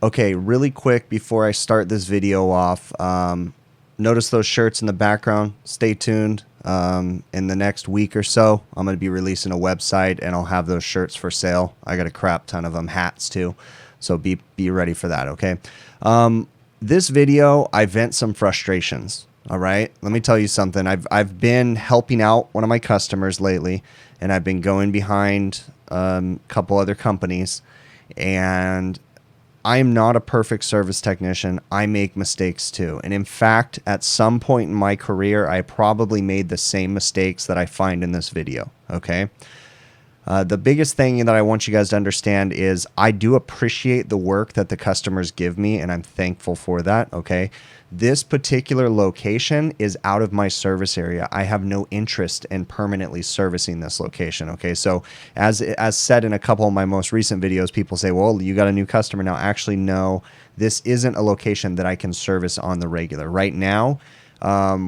Okay, really quick before I start this video off, notice those shirts in the background. Stay tuned. In the next week or so, I'm going to be releasing a website and I'll have those shirts for sale. I got a crap ton of them, hats too. So be ready for that, okay? This video, I vent some frustrations, all right? Let me tell you something. I've been helping out one of my customers lately, and I've been going behind a couple other companies, and I am not a perfect service technician. I make mistakes too. And in fact, at some point in my career, I probably made the same mistakes that I find in this video, okay? The biggest thing that I want you guys to understand is I do appreciate the work that the customers give me, and I'm thankful for that, okay? This particular location is out of my service area. I have no interest in permanently servicing this location, okay? So as said in a couple of my most recent videos, people say, well, you got a new customer now. Actually, no, this isn't a location that I can service on the regular. Right now,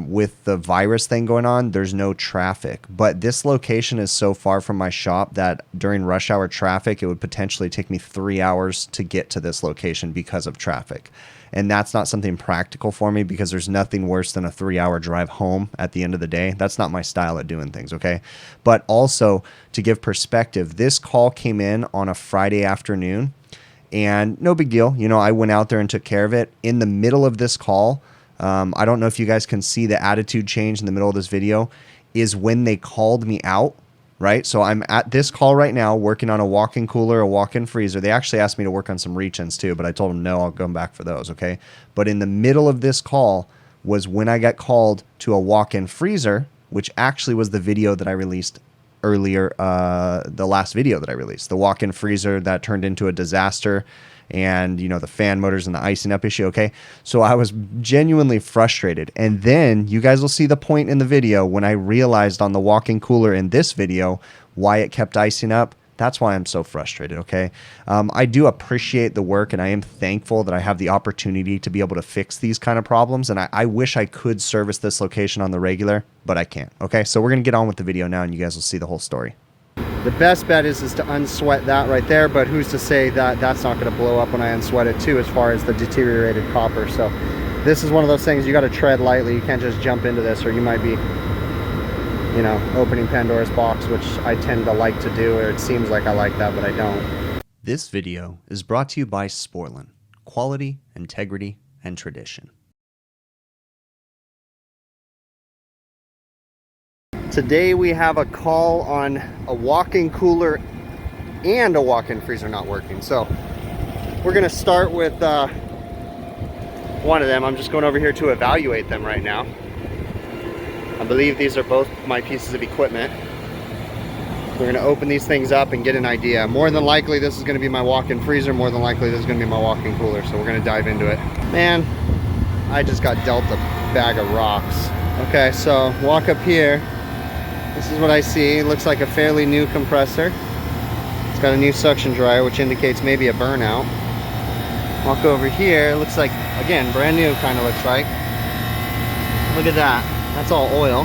with the virus thing going on, there's no traffic, but this location is so far from my shop that during rush hour traffic, it would potentially take me 3 hours to get to this location because of traffic. And that's not something practical for me because there's nothing worse than a 3-hour drive home at the end of the day. That's not my style of doing things, okay? But also, to give perspective, this call came in on a Friday afternoon, and no big deal. You know, I went out there and took care of it. In the middle of this call, I don't know if you guys can see the attitude change in the middle of this video, is when they called me out, right? So I'm at this call right now working on a walk-in cooler, a walk-in freezer. They actually asked me to work on some reach-ins too, but I told them no, I'll come back for those, okay? But in the middle of this call was when I got called to a walk-in freezer, which actually was the video that I released earlier, the last video that I released, the walk-in freezer that turned into a disaster, and you know, the fan motors and the icing up issue, okay? So I was genuinely frustrated. And then you guys will see the point in the video when I realized on the walk-in cooler in this video why it kept icing up. That's why I'm so frustrated, okay? I do appreciate the work, and I am thankful that I have the opportunity to be able to fix these kind of problems, and I wish I could service this location on the regular, but I can't, okay? So we're gonna get on with the video now, and you guys will see the whole story. The best bet is to unsweat that right there, but who's to say that that's not going to blow up when I unsweat it too, as far as the deteriorated copper. So this is one of those things you got to tread lightly. You can't just jump into this, or you might be, you know, opening Pandora's box, which I tend to like to do, or it seems like I like that, but I don't. This video is brought to you by Sporlan, quality, integrity, and tradition. Today we have a call on a walk-in cooler and a walk-in freezer not working. So we're gonna start with one of them. I'm just going over here to evaluate them right now. I believe these are both my pieces of equipment. We're gonna open these things up and get an idea. More than likely this is gonna be my walk-in freezer. More than likely this is gonna be my walk-in cooler. So we're gonna dive into it. Man, I just got dealt a bag of rocks. Okay, so walk up here. This is what I see. It looks like a fairly new compressor. It's got a new suction dryer, which indicates maybe a burnout. Walk over here. It looks like, again, brand new kind of looks like. Look at that. That's all oil.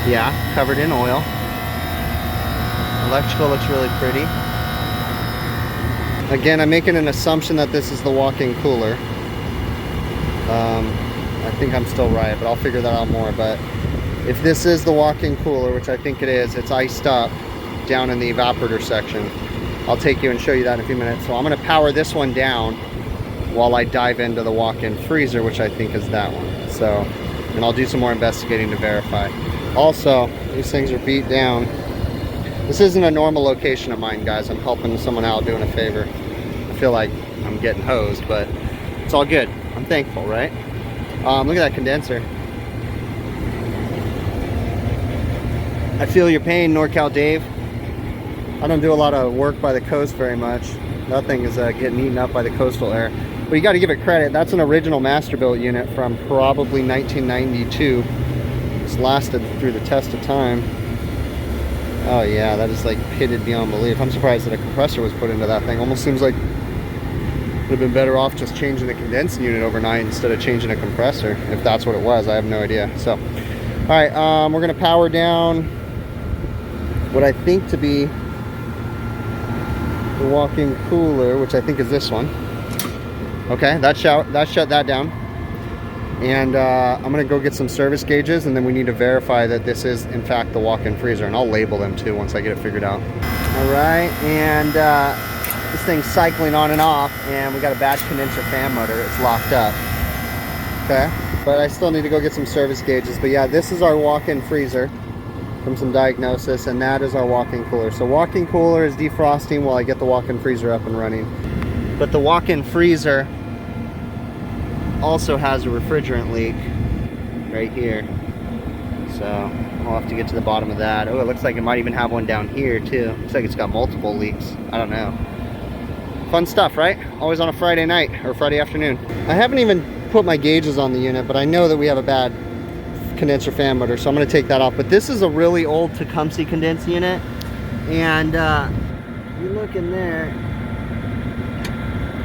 Yeah, covered in oil. Electrical looks really pretty. Again, I'm making an assumption that this is the walk-in cooler. I think I'm still right, but I'll figure that out more. But if this is the walk-in cooler, which I think it is, it's iced up down in the evaporator section. I'll take you and show you that in a few minutes. So I'm going to power this one down while I dive into the walk-in freezer, which I think is that one. So, and I'll do some more investigating to verify. Also, these things are beat down. This isn't a normal location of mine, guys. I'm helping someone out, doing a favor. I feel like I'm getting hosed, but it's all good. I'm thankful, right? Look at that condenser. I feel your pain, NorCal Dave. I don't do a lot of work by the coast very much. Nothing is getting eaten up by the coastal air. But you got to give it credit. That's an original Masterbuilt unit from probably 1992. It's lasted through the test of time. Oh yeah, that is like pitted beyond belief. I'm surprised that a compressor was put into that thing. Almost seems like would have been better off just changing the condensing unit overnight instead of changing a compressor, if that's what it was. I have no idea. So, all right, we're gonna power down what I think to be the walk-in cooler, which I think is this one. Okay, that shut that down. And I'm gonna go get some service gauges, and then we need to verify that this is in fact the walk-in freezer, and I'll label them too once I get it figured out. All right, and this thing's cycling on and off, and we got a bad condenser fan motor. It's locked up. Okay, but I still need to go get some service gauges. But yeah, this is our walk-in freezer from some diagnosis, and that is our walk-in cooler. So walk-in cooler is defrosting while I get the walk-in freezer up and running. But the walk-in freezer also has a refrigerant leak right here. So I'll have to get to the bottom of that. Oh, it looks like it might even have one down here too. Looks like it's got multiple leaks. I don't know. Fun stuff, right? Always on a Friday night or Friday afternoon. I haven't even put my gauges on the unit, but I know that we have a bad condenser fan motor, so I'm going to take that off. But this is a really old Tecumseh condenser unit, and you look in there,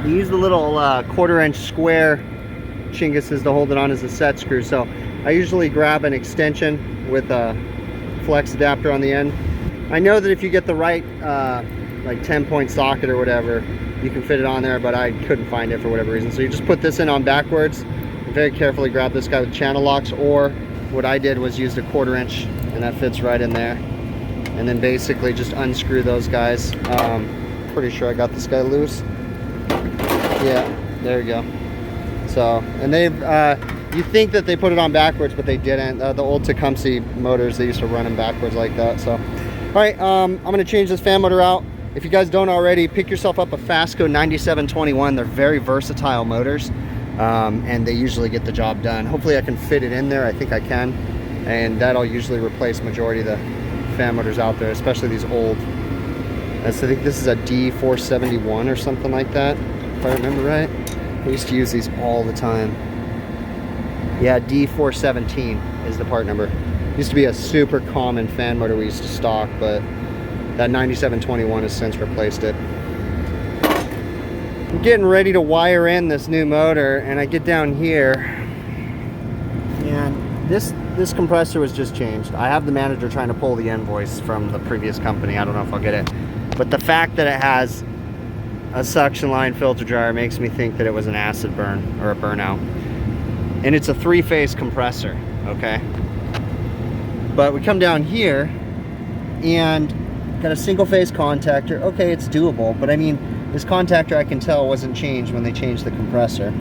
you use the little 1/4-inch square chinguses to hold it on as a set screw. So I usually grab an extension with a flex adapter on the end. I know that if you get the right like 10-point socket or whatever, you can fit it on there, but I couldn't find it for whatever reason. So you just put this in on backwards and very carefully grab this guy with channel locks, or what I did was used a 1/4-inch, and that fits right in there. And then basically just unscrew those guys. Pretty sure I got this guy loose. Yeah, there you go. So, and they've, you think that they put it on backwards, but they didn't. The old Tecumseh motors, they used to run them backwards like that. So, all right, I'm gonna change this fan motor out. If you guys don't already, pick yourself up a Fasco 9721. They're very versatile motors, and they usually get the job done. Hopefully I can fit it in there. I think I can, and that'll usually replace majority of the fan motors out there, especially these old. I think this is a D471 or something like that, if I remember right. We used to use these all the time. Yeah, D417 is the part number. Used to be a super common fan motor we used to stock, but that 9721 has since replaced it. I'm getting ready to wire in this new motor, and I get down here, and this compressor was just changed. I have the manager trying to pull the invoice from the previous company. I don't know if I'll get it, but the fact that it has a suction line filter dryer makes me think that it was an acid burn or a burnout. And it's a 3-phase compressor, okay? But we come down here and got a single-phase contactor. Okay, it's doable, but I mean, this contactor I can tell wasn't changed when they changed the compressor.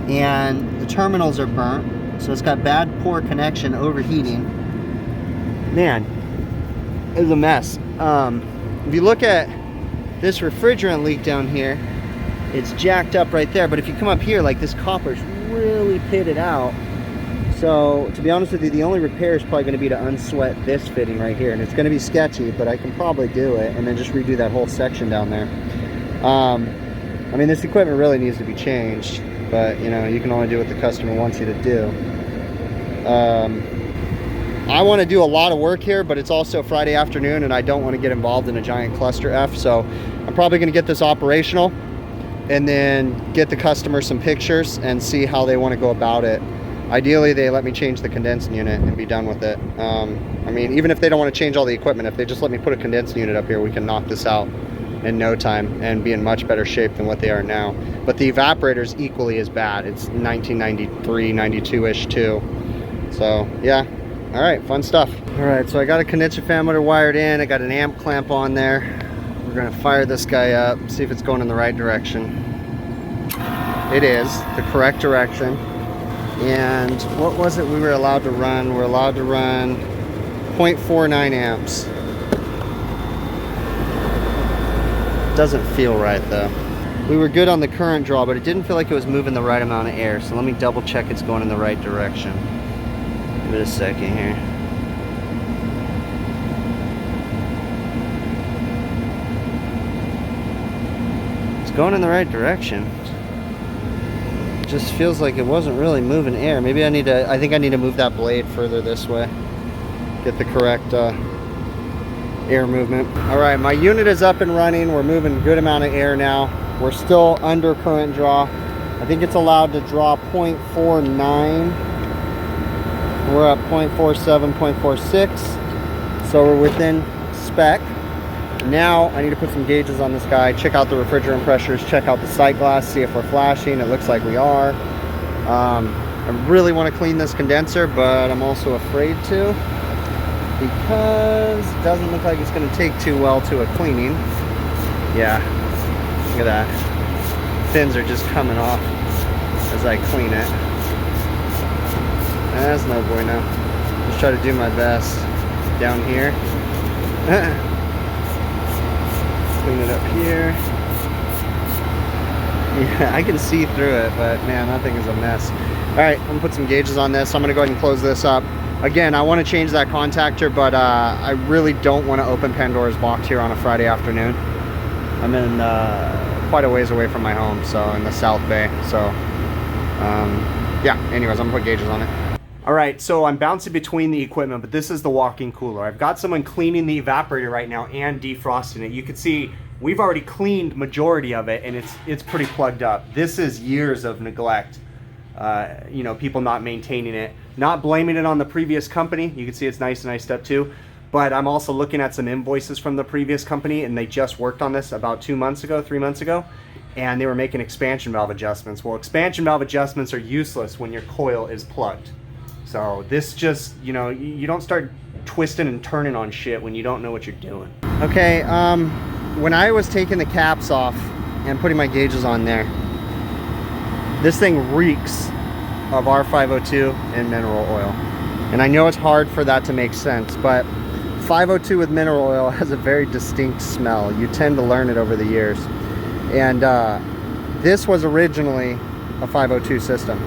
And the terminals are burnt, so it's got bad poor connection, overheating. Man, it's a mess. If you look at this refrigerant leak down here, it's jacked up right there, but if you come up here, like, this copper's really pitted out. So to be honest with you, the only repair is probably going to be to unsweat this fitting right here, and it's going to be sketchy, but I can probably do it, and then just redo that whole section down there. I mean, this equipment really needs to be changed, but you know, you can only do what the customer wants you to do. I want to do a lot of work here, but it's also Friday afternoon, and I don't want to get involved in a giant cluster F, so I'm probably going to get this operational and then get the customer some pictures and see how they want to go about it. Ideally, they let me change the condensing unit and be done with it. I mean, even if they don't want to change all the equipment, if they just let me put a condensing unit up here, we can knock this out in no time and be in much better shape than what they are now. But the evaporator's equally as bad. It's 1993, 92-ish too. So yeah, all right, fun stuff. All right, so I got a condenser fan motor wired in. I got an amp clamp on there. We're gonna fire this guy up, see if it's going in the right direction. It is the correct direction. And what was it we were allowed to run? We're allowed to run 0.49 amps. Doesn't feel right though. We were good on the current draw, but it didn't feel like it was moving the right amount of air. So let me double check it's going in the right direction. Give it a second here. It's going in the right direction. Just feels like it wasn't really moving air. Maybe I think I need to move that blade further this way. Get the correct air movement. All right, my unit is up and running. We're moving a good amount of air now. We're still under current draw. I think it's allowed to draw 0.49. We're at 0.47, 0.46. So we're within spec. Now I need to put some gauges on this guy, check out the refrigerant pressures, check out the sight glass, see if we're flashing. It looks like we are. I really want to clean this condenser, but I'm also afraid to, because it doesn't look like it's going to take too well to a cleaning. Yeah, look at that. Fins are just coming off as I clean it. That's no bueno. Just try to do my best down here. Clean it up here. Yeah, I can see through it, but man, that thing is a mess. All right, I'm gonna put some gauges on this. I'm gonna go ahead and close this up. Again, I want to change that contactor, but I really don't want to open Pandora's box here on a Friday afternoon. I'm in quite a ways away from my home, so in the South Bay. So yeah, anyways, I'm gonna put gauges on it. All right, so I'm bouncing between the equipment, but this is the walk-in cooler. I've got someone cleaning the evaporator right now and defrosting it. You can see we've already cleaned majority of it, and it's pretty plugged up. This is years of neglect. You know, people not maintaining it, not blaming it on the previous company. You can see it's nice and iced up too. But I'm also looking at some invoices from the previous company, and they just worked on this about 2 months ago, 3 months ago, and they were making expansion valve adjustments. Well, expansion valve adjustments are useless when your coil is plugged. So this just, you know, you don't start twisting and turning on shit when you don't know what you're doing. Okay, when I was taking the caps off and putting my gauges on there, this thing reeks of R502 and mineral oil. And I know it's hard for that to make sense, but 502 with mineral oil has a very distinct smell. You tend to learn it over the years. And this was originally a 502 system.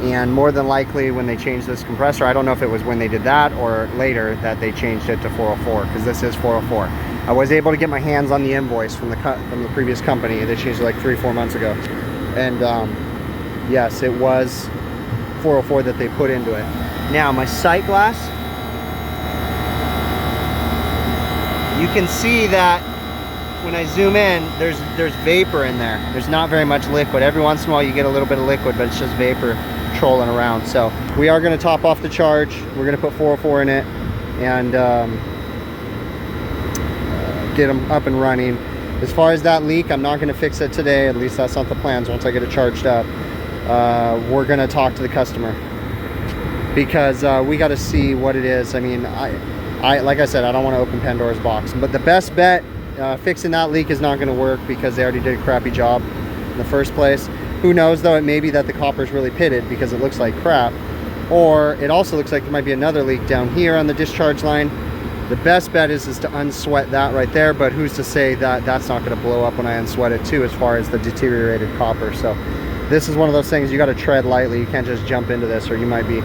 And more than likely when they changed this compressor, I don't know if it was when they did that or later that they changed it to 404, because this is 404. I was able to get my hands on the invoice from the previous company. They changed it like 3 or 4 months ago. And yes, it was 404 that they put into it. Now my sight glass, you can see that when I zoom in, there's vapor in there. There's not very much liquid. Every once in a while you get a little bit of liquid, but it's just vapor trolling around. So we are going to top off the charge. We're going to put 404 in it and get them up and running. As far as that leak, I'm not going to fix it today. At least that's not the plans. Once I get it charged up, we're going to talk to the customer, because we got to see what it is. I mean, I like I said, I don't want to open Pandora's box, but the best bet, fixing that leak is not going to work because they already did a crappy job in the first place. Who knows though, it may be that the copper is really pitted because it looks like crap, or it also looks like there might be another leak down here on the discharge line. The best bet is to unsweat that right there, but who's to say that that's not going to blow up when I unsweat it too, as far as the deteriorated copper. So this is one of those things you got to tread lightly. You can't just jump into this, or you might be,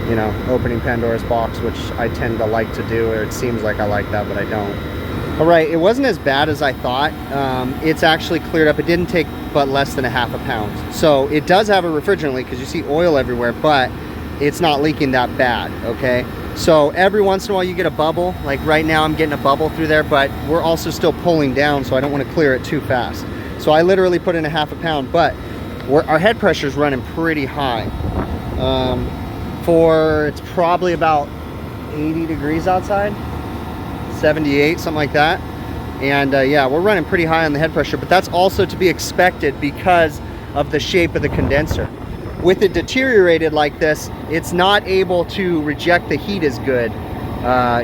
you know, opening Pandora's box, which I tend to like to do, or it seems like I like that, but I don't. All right, it wasn't as bad as I thought. It's actually cleared up. It didn't take but less than a half a pound. So it does have a refrigerant leak because you see oil everywhere, but it's not leaking that bad, okay? So every once in a while you get a bubble. Like right now I'm getting a bubble through there, but we're also still pulling down, so I don't want to clear it too fast. So I literally put in a half a pound, but our head pressure is running pretty high. It's probably about 80 degrees outside, 78, something like that. And yeah, we're running pretty high on the head pressure, but that's also to be expected because of the shape of the condenser. With it deteriorated like this, it's not able to reject the heat as good.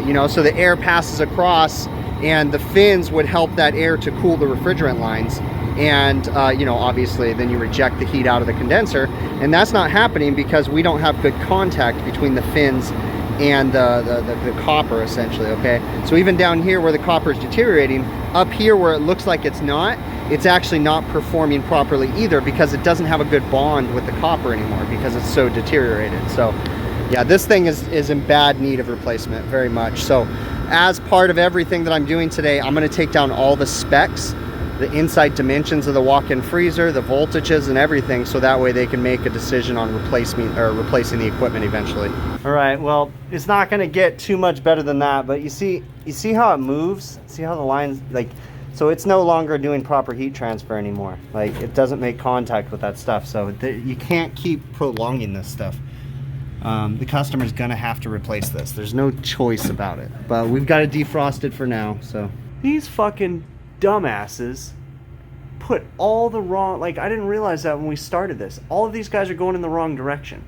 You know, so the air passes across, and the fins would help that air to cool the refrigerant lines. And you know, obviously then you reject the heat out of the condenser, and that's not happening because we don't have good contact between the fins and the copper, essentially, okay? So even down here where the copper is deteriorating, up here where it looks like it's not, it's actually not performing properly either, because it doesn't have a good bond with the copper anymore because it's so deteriorated. So yeah, this thing is in bad need of replacement, very much. So as part of everything that I'm doing today, I'm going to take down all the specs, the inside dimensions of the walk-in freezer, the voltages and everything, so that way they can make a decision on replacing the equipment eventually. All right, well, it's not going to get too much better than that, but you see how it moves? See how the lines, like, so it's no longer doing proper heat transfer anymore. Like, it doesn't make contact with that stuff, so you can't keep prolonging this stuff. The customer's gonna have to replace this. There's no choice about it. But we've got it defrosted for now, so. These fucking dumbasses put all the wrong, like, I didn't realize that when we started this. All of these guys are going in the wrong direction.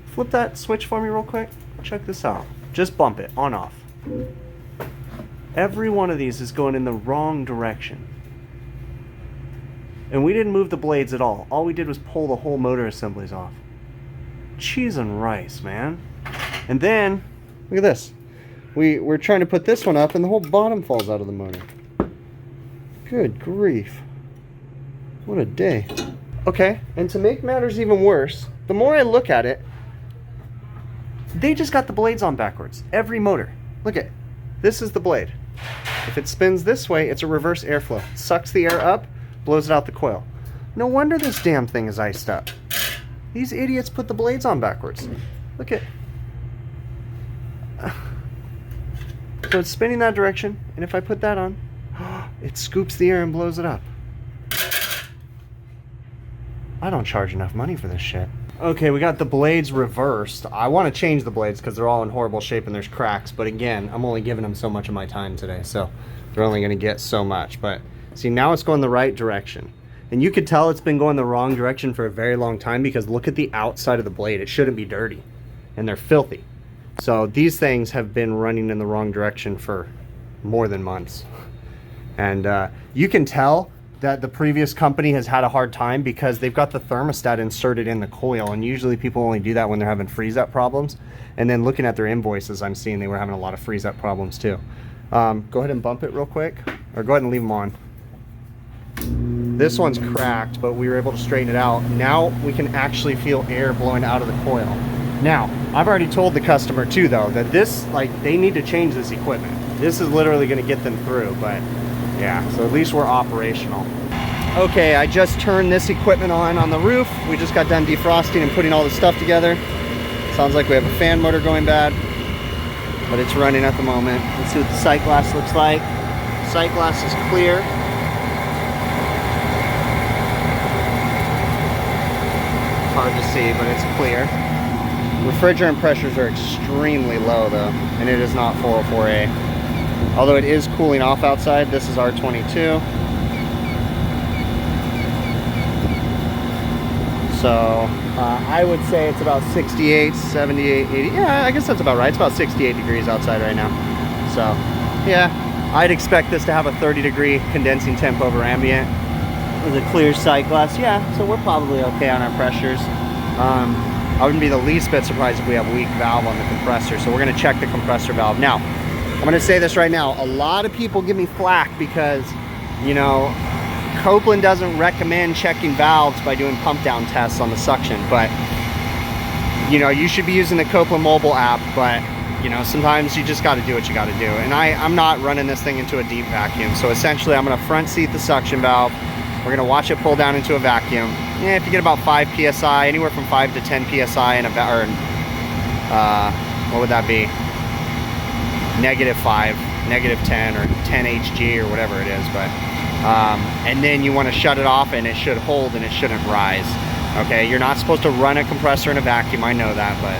Flip that switch for me real quick. Check this out. Just bump it, on off. Every one of these is going in the wrong direction. And we didn't move the blades at all. All we did was pull the whole motor assemblies off. Cheese and rice, man. And then, look at this. We're trying to put this one up and the whole bottom falls out of the motor. Good grief. What a day. Okay, and to make matters even worse, the more I look at it, they just got the blades on backwards. Every motor. Look at, this is the blade. If it spins this way, it's a reverse airflow. It sucks the air up, blows it out the coil. No wonder this damn thing is iced up. These idiots put the blades on backwards. Look at. So it's spinning that direction, and if I put that on, it scoops the air and blows it up. I don't charge enough money for this shit. Okay, we got the blades reversed. I want to change the blades because they're all in horrible shape and there's cracks. But again, I'm only giving them so much of my time today, so they're only going to get so much. But see, now it's going the right direction. And you could tell it's been going the wrong direction for a very long time because look at the outside of the blade. It shouldn't be dirty, and they're filthy. So these things have been running in the wrong direction for more than months. And you can tell that the previous company has had a hard time because they've got the thermostat inserted in the coil, and usually people only do that when they're having freeze-up problems. And then looking at their invoices, I'm seeing they were having a lot of freeze-up problems too. Go ahead and bump it real quick, or go ahead and leave them on. This one's cracked, but we were able to straighten it out. Now we can actually feel air blowing out of the coil. Now, I've already told the customer too though, that this, like, they need to change this equipment. This is literally gonna get them through, but yeah, so at least we're operational. Okay, I just turned this equipment on the roof. We just got done defrosting and putting all the stuff together. Sounds like we have a fan motor going bad, but it's running at the moment. Let's see what the sight glass looks like. Sight glass is clear. Hard to see, but it's clear. Refrigerant pressures are extremely low though, and it is not 404A. Although it is cooling off outside. This is R22. So I would say it's about 68, 78, 80. Yeah, I guess that's about right. It's about 68 degrees outside right now. So yeah, I'd expect this to have a 30-degree condensing temp over ambient with a clear sight glass. Yeah, so we're probably okay on our pressures. I wouldn't be the least bit surprised if we have a weak valve on the compressor. So we're gonna check the compressor valve. Now, I'm gonna say this right now. A lot of people give me flack because, you know, Copeland doesn't recommend checking valves by doing pump down tests on the suction, but you know, you should be using the Copeland mobile app, but you know, sometimes you just got to do what you got to do. And I'm not running this thing into a deep vacuum. So essentially I'm going to front seat the suction valve. We're going to watch it pull down into a vacuum. Yeah, if you get about 5 PSI, anywhere from 5 to 10 PSI in a, what would that be? -5, -10, or 10 HG or whatever it is. But and then you want to shut it off, and it should hold and it shouldn't rise. Okay, you're not supposed to run a compressor in a vacuum, I know that, but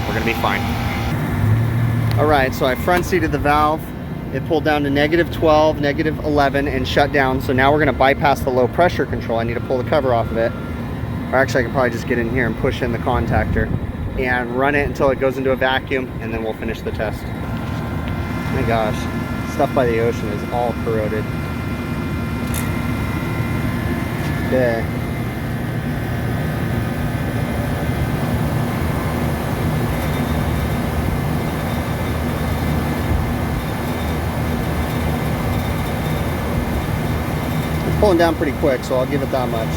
we're gonna be fine. All right, so I front seated the valve. It pulled down to -12, -11, and shut down. So now we're gonna bypass the low pressure control. I need to pull the cover off of it. Or actually I can probably just get in here and push in the contactor and run it until it goes into a vacuum, and then we'll finish the test. My gosh, stuff by the ocean is all corroded. Okay. It's pulling down pretty quick, so I'll give it that much.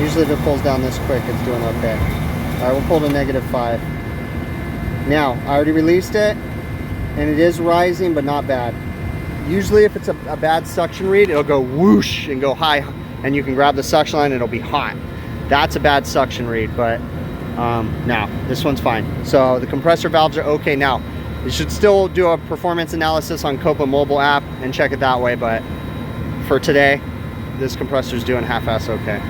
Usually if it pulls down this quick, it's doing okay. All right, we'll pull to -5. Now, I already released it, and it is rising, but not bad. Usually if it's a bad suction read, it'll go whoosh and go high, and you can grab the suction line and it'll be hot. That's a bad suction read, but now this one's fine. So the compressor valves are okay. Now you should still do a performance analysis on Copeland mobile app and check it that way, but for today this compressor's doing half-ass okay.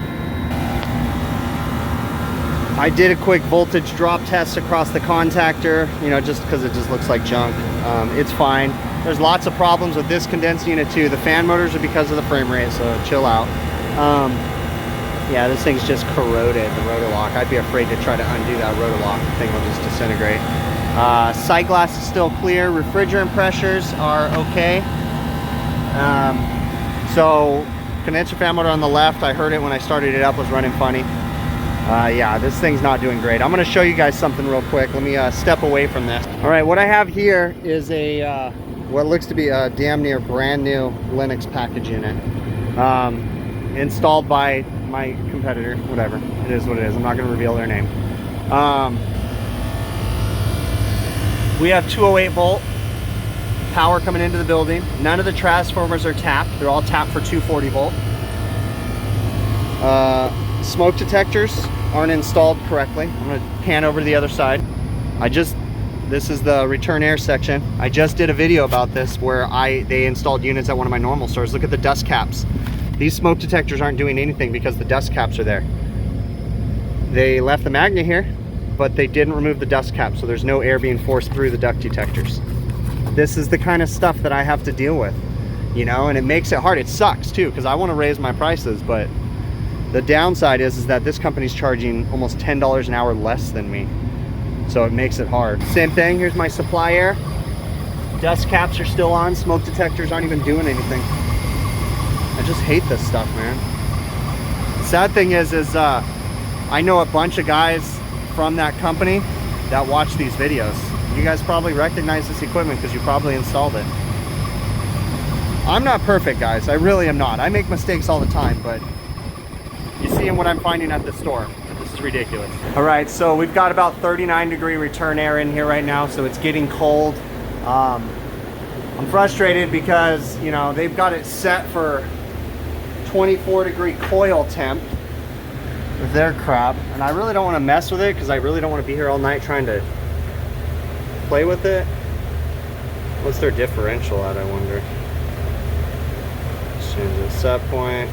I did a quick voltage drop test across the contactor, you know, just because it just looks like junk. It's fine. There's lots of problems with this condensed unit too. The fan motors are because of the frame rate, so chill out. Yeah, this thing's just corroded, the rotor lock. I'd be afraid to try to undo that rotor lock. The thing will just disintegrate. Sight glass is still clear. Refrigerant pressures are okay. So condenser fan motor on the left, I heard it when I started it up, was running funny. Yeah, this thing's not doing great. I'm going to show you guys something real quick. Let me step away from this. All right, what I have here is a what looks to be a damn near brand new Linux package unit, installed by my competitor. Whatever, it is what it is. I'm not going to reveal their name. We have 208 volt power coming into the building. None of the transformers are tapped. They're all tapped for 240 volt. Smoke detectors aren't installed correctly. I'm going to pan over to the other side. This is the return air section. I just did a video about this where they installed units at one of my normal stores. Look at the dust caps. These smoke detectors aren't doing anything because the dust caps are there. They left the magnet here, but they didn't remove the dust cap, so there's no air being forced through the duct detectors. This is the kind of stuff that I have to deal with, you know, and it makes it hard. It sucks too, because I want to raise my prices, but the downside is that this company's charging almost $10 an hour less than me. So it makes it hard. Same thing, here's my supply air. Dust caps are still on, smoke detectors aren't even doing anything. I just hate this stuff, man. The sad thing is I know a bunch of guys from that company that watch these videos. You guys probably recognize this equipment because you probably installed it. I'm not perfect, guys. I really am not. I make mistakes all the time, but you see what I'm finding at the store. This is ridiculous. All right, so we've got about 39-degree return air in here right now, so it's getting cold. I'm frustrated because, you know, they've got it set for 24-degree coil temp with their crap, and I really don't want to mess with it because I really don't want to be here all night trying to play with it. What's their differential at, I wonder? Let's change the set point.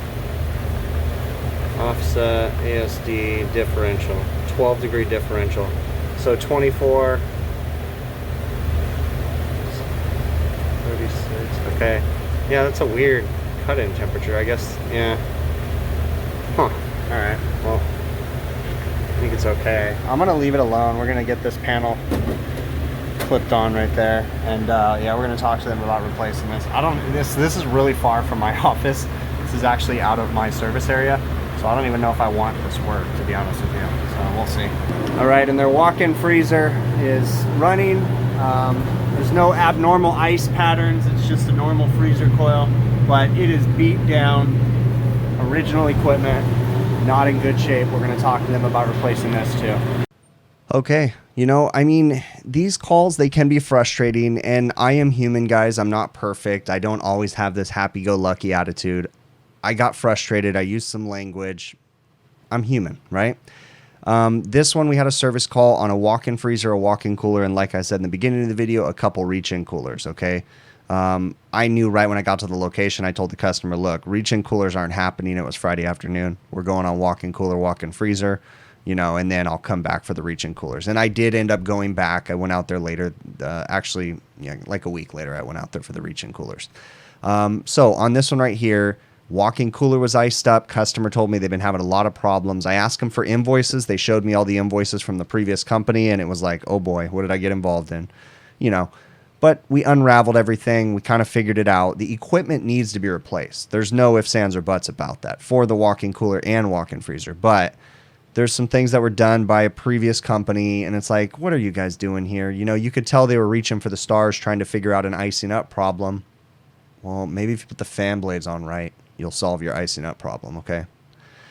Offset, ASD, differential, 12-degree differential. So 24, 36, okay. Yeah, that's a weird cut-in temperature, I guess, yeah. Huh, all right, well, I think it's okay. I'm gonna leave it alone. We're gonna get this panel clipped on right there, and yeah, we're gonna talk to them about replacing this. This is really far from my office. This is actually out of my service area. So I don't even know if I want this work, to be honest with you. So we'll see. All right, and their walk-in freezer is running. There's no abnormal ice patterns. It's just a normal freezer coil, but it is beat down. Original equipment, not in good shape. We're gonna talk to them about replacing this too. Okay, you know, I mean, these calls, they can be frustrating, and I am human, guys. I'm not perfect. I don't always have this happy-go-lucky attitude. I got frustrated. I used some language. I'm human, right? This one, we had a service call on a walk-in freezer, a walk-in cooler, and like I said in the beginning of the video, a couple reach-in coolers, okay? I knew right when I got to the location, I told the customer, look, reach-in coolers aren't happening. It was Friday afternoon. We're going on walk-in cooler, walk-in freezer, you know, and then I'll come back for the reach-in coolers. And I did end up going back. I went out there later, actually, yeah, like a week later, I went out there for the reach-in coolers. So on this one right here, walk-in cooler was iced up. Customer told me they've been having a lot of problems. I asked them for invoices. They showed me all the invoices from the previous company, and it was like, oh boy, what did I get involved in? You know, but we unraveled everything. We kind of figured it out. The equipment needs to be replaced. There's no ifs, ands, or buts about that for the walk-in cooler and walk-in freezer. But there's some things that were done by a previous company, and it's like, what are you guys doing here? You know, you could tell they were reaching for the stars, trying to figure out an icing up problem. Well, maybe if you put the fan blades on right, you'll solve your icing up problem, okay?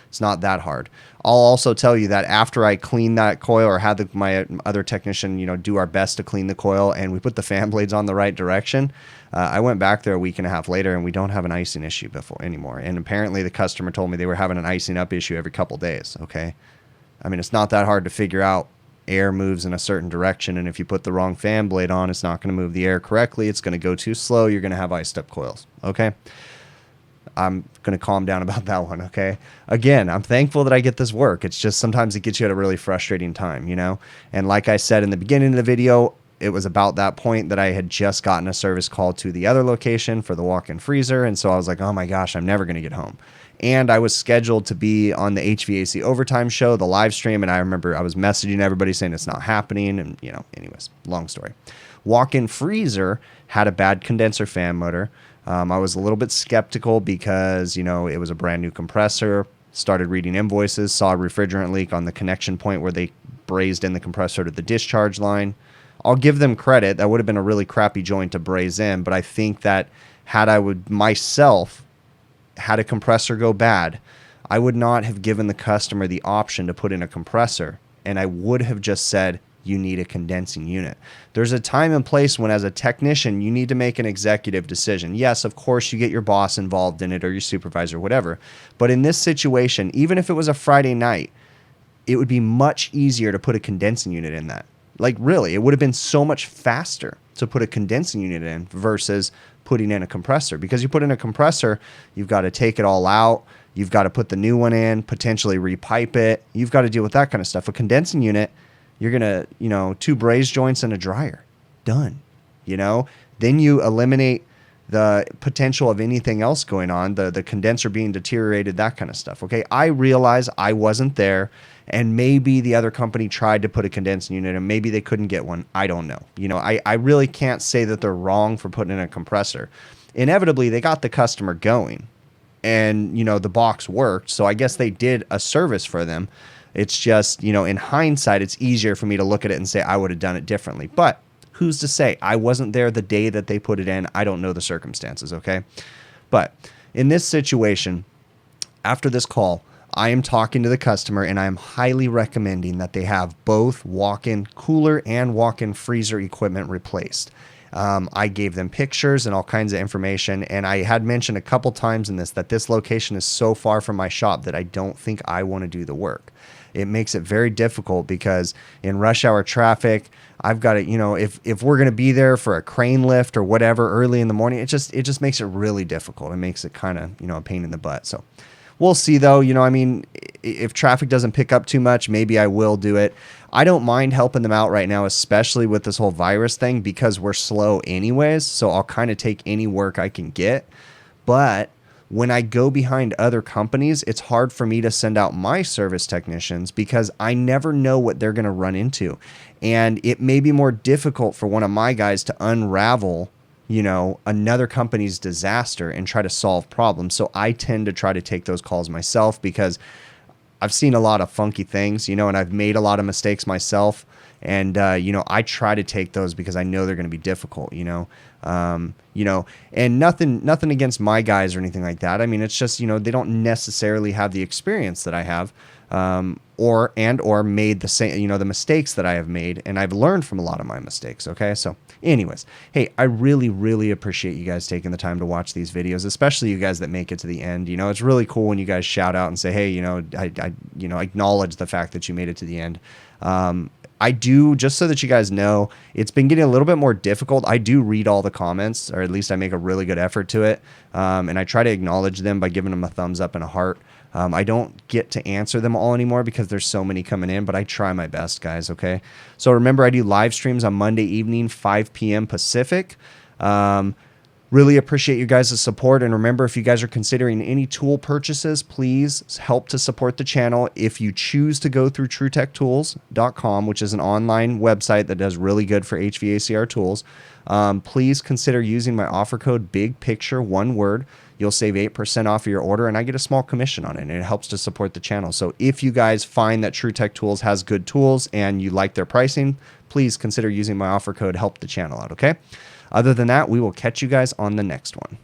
It's not that hard. I'll also tell you that after I cleaned that coil, or had my other technician, you know, do our best to clean the coil, and we put the fan blades on the right direction, I went back there a week and a half later, and we don't have an icing issue anymore. And apparently the customer told me they were having an icing up issue every couple days, okay? I mean, it's not that hard to figure out. Air moves in a certain direction, and if you put the wrong fan blade on, it's not going to move the air correctly. It's going to go too slow. You're going to have iced up coils, okay? I'm going to calm down about that one, okay? Again, I'm thankful that I get this work. It's just sometimes it gets you at a really frustrating time, you know? And like I said in the beginning of the video, it was about that point that I had just gotten a service call to the other location for the walk-in freezer. And so I was like, oh my gosh, I'm never going to get home. And I was scheduled to be on the HVAC overtime show, the live stream. And I remember I was messaging everybody saying it's not happening. And, you know, anyways, long story. Walk-in freezer had a bad condenser fan motor. I was a little bit skeptical because, you know, it was a brand new compressor. Started reading invoices, saw a refrigerant leak on the connection point where they brazed in the compressor to the discharge line. I'll give them credit. That would have been a really crappy joint to braze in, but I think that had I would myself had a compressor go bad, I would not have given the customer the option to put in a compressor, and I would have just said, you need a condensing unit. There's a time and place when, as a technician, you need to make an executive decision. Yes, of course, you get your boss involved in it or your supervisor, whatever. But in this situation, even if it was a Friday night, it would be much easier to put a condensing unit in that. Like, really, it would have been so much faster to put a condensing unit in versus putting in a compressor. Because you put in a compressor, you've got to take it all out. You've got to put the new one in, potentially repipe it. You've got to deal with that kind of stuff. A condensing unit, you're going to, you know, 2 braze joints and a dryer. Done. You know? Then you eliminate the potential of anything else going on, the condenser being deteriorated, that kind of stuff. Okay, I realize I wasn't there, and maybe the other company tried to put a condensing unit and maybe they couldn't get one. I don't know. You know, I really can't say that they're wrong for putting in a compressor. Inevitably, they got the customer going and, you know, the box worked. So I guess they did a service for them. It's just, you know, in hindsight, it's easier for me to look at it and say I would have done it differently. But who's to say? I wasn't there the day that they put it in. I don't know the circumstances, okay? But in this situation, after this call, I am talking to the customer and I am highly recommending that they have both walk-in cooler and walk-in freezer equipment replaced. I gave them pictures and all kinds of information, and I had mentioned a couple times in this that this location is so far from my shop that I don't think I want to do the work. It makes it very difficult because in rush hour traffic, I've got to, you know, if we're going to be there for a crane lift or whatever early in the morning, it just makes it really difficult. It makes it kind of, you know, a pain in the butt. So we'll see though, you know, I mean, if traffic doesn't pick up too much, maybe I will do it. I don't mind helping them out right now, especially with this whole virus thing because we're slow anyways. So I'll kind of take any work I can get. But when I go behind other companies, it's hard for me to send out my service technicians because I never know what they're going to run into. And it may be more difficult for one of my guys to unravel, you know, another company's disaster and try to solve problems. So I tend to try to take those calls myself because I've seen a lot of funky things, you know, and I've made a lot of mistakes myself. And, you know, I try to take those because I know they're going to be difficult, you know, and nothing against my guys or anything like that. I mean, it's just, you know, they don't necessarily have the experience that I have, or made the same, you know, the mistakes that I have made. And I've learned from a lot of my mistakes. Okay. So anyways, hey, I really, really appreciate you guys taking the time to watch these videos, especially you guys that make it to the end. You know, it's really cool when you guys shout out and say, hey, you know, I acknowledge the fact that you made it to the end. I do, just so that you guys know, it's been getting a little bit more difficult. I do read all the comments, or at least I make a really good effort to it. And I try to acknowledge them by giving them a thumbs up and a heart. I don't get to answer them all anymore because there's so many coming in, but I try my best, guys, okay? So remember, I do live streams on Monday evening, 5 p.m. Pacific. Really appreciate you guys' support. And remember, if you guys are considering any tool purchases, please help to support the channel. If you choose to go through TrueTechTools.com, which is an online website that does really good for HVACR tools, please consider using my offer code BIGPICTURE, one word. You'll save 8% off of your order, and I get a small commission on it, and it helps to support the channel. So if you guys find that True Tech Tools has good tools and you like their pricing, please consider using my offer code, help the channel out, okay? Other than that, we will catch you guys on the next one.